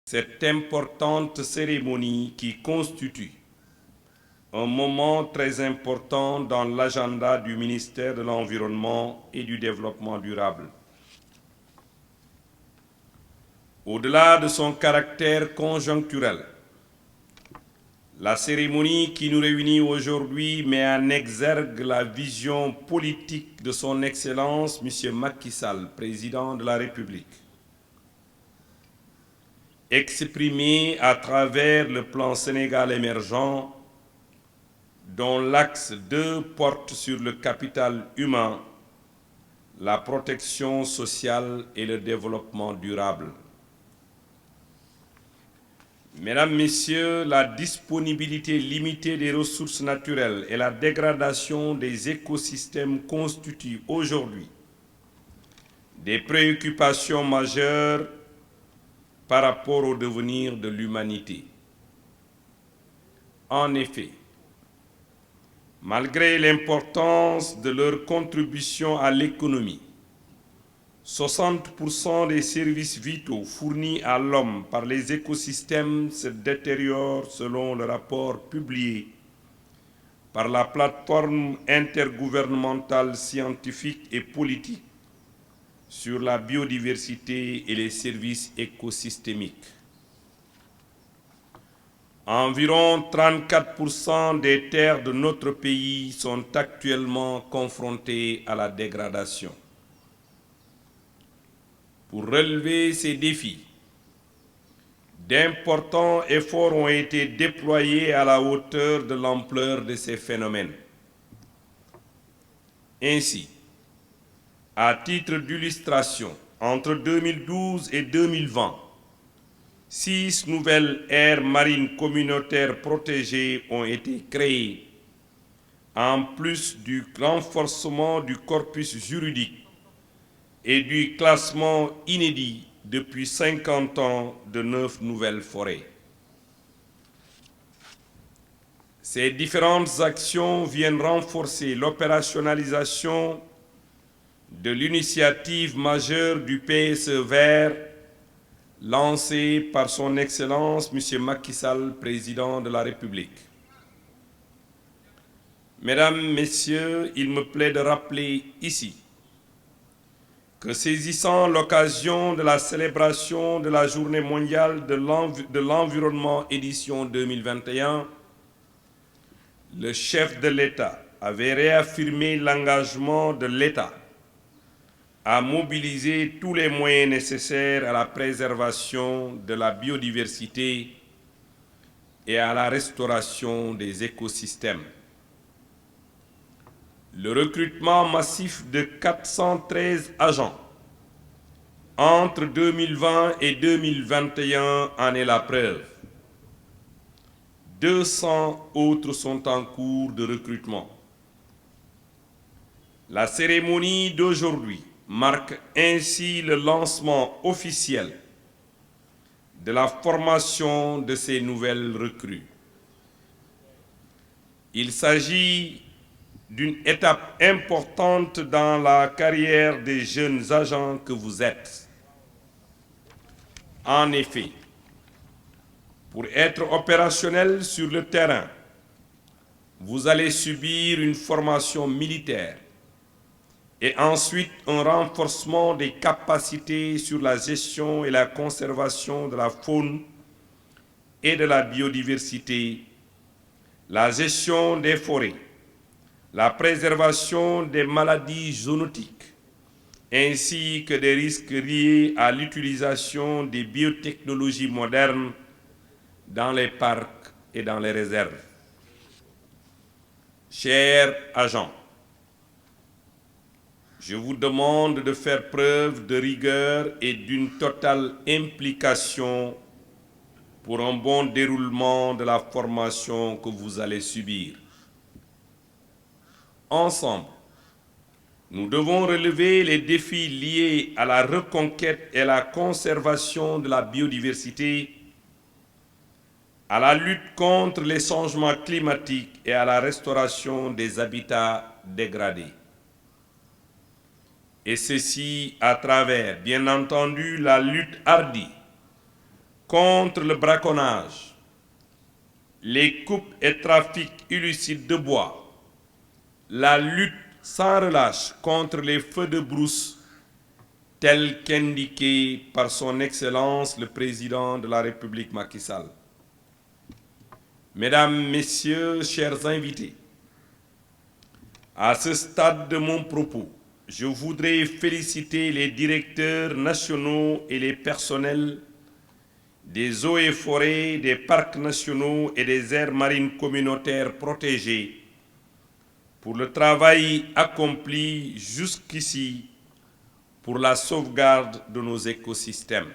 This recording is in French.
Cette importante cérémonie qui constitue un moment très important dans l'agenda du ministère de l'Environnement et du Développement durable. Au-delà de son caractère conjoncturel, la cérémonie qui nous réunit aujourd'hui met en exergue la vision politique de son Excellence M. Macky Sall, président de la République, exprimée à travers le plan Sénégal émergent, dont l'axe 2 porte sur le capital humain, la protection sociale et le développement durable. Mesdames, Messieurs, la disponibilité limitée des ressources naturelles et la dégradation des écosystèmes constituent aujourd'hui des préoccupations majeures par rapport au devenir de l'humanité. En effet, malgré l'importance de leur contribution à l'économie, 60% des services vitaux fournis à l'homme par les écosystèmes se détériorent selon le rapport publié par la plateforme intergouvernementale scientifique et politique sur la biodiversité et les services écosystémiques. Environ 34% des terres de notre pays sont actuellement confrontées à la dégradation. Pour relever ces défis, d'importants efforts ont été déployés à la hauteur de l'ampleur de ces phénomènes. Ainsi, à titre d'illustration, entre 2012 et 2020, 6 nouvelles aires marines communautaires protégées ont été créées, en plus du renforcement du corpus juridique et du classement inédit depuis 50 ans de 9 nouvelles forêts. Ces différentes actions viennent renforcer l'opérationnalisation de l'initiative majeure du PSE vert lancée par son Excellence M. Macky Sall, président de la République. Mesdames, Messieurs, il me plaît de rappeler ici que saisissant l'occasion de la célébration de la Journée mondiale de l'environnement édition 2021, le chef de l'État avait réaffirmé l'engagement de l'État à mobiliser tous les moyens nécessaires à la préservation de la biodiversité et à la restauration des écosystèmes. Le recrutement massif de 413 agents entre 2020 et 2021 en est la preuve. 200 autres sont en cours de recrutement. La cérémonie d'aujourd'hui marque ainsi le lancement officiel de la formation de ces nouvelles recrues. Il s'agit d'une étape importante dans la carrière des jeunes agents que vous êtes. En effet, pour être opérationnel sur le terrain, vous allez subir une formation militaire et ensuite un renforcement des capacités sur la gestion et la conservation de la faune et de la biodiversité, la gestion des forêts, la préservation des maladies zoonotiques, ainsi que des risques liés à l'utilisation des biotechnologies modernes dans les parcs et dans les réserves. Chers agents, je vous demande de faire preuve de rigueur et d'une totale implication pour un bon déroulement de la formation que vous allez subir. Ensemble, nous devons relever les défis liés à la reconquête et la conservation de la biodiversité, à la lutte contre les changements climatiques et à la restauration des habitats dégradés. Et ceci à travers, bien entendu, la lutte hardie contre le braconnage, les coupes et trafics illicites de bois, la lutte sans relâche contre les feux de brousse tels qu'indiqués par son Excellence le Président de la République Macky Sall. Mesdames, Messieurs, chers invités, à ce stade de mon propos, je voudrais féliciter les directeurs nationaux et les personnels des eaux et forêts, des parcs nationaux et des aires marines communautaires protégées pour le travail accompli jusqu'ici pour la sauvegarde de nos écosystèmes.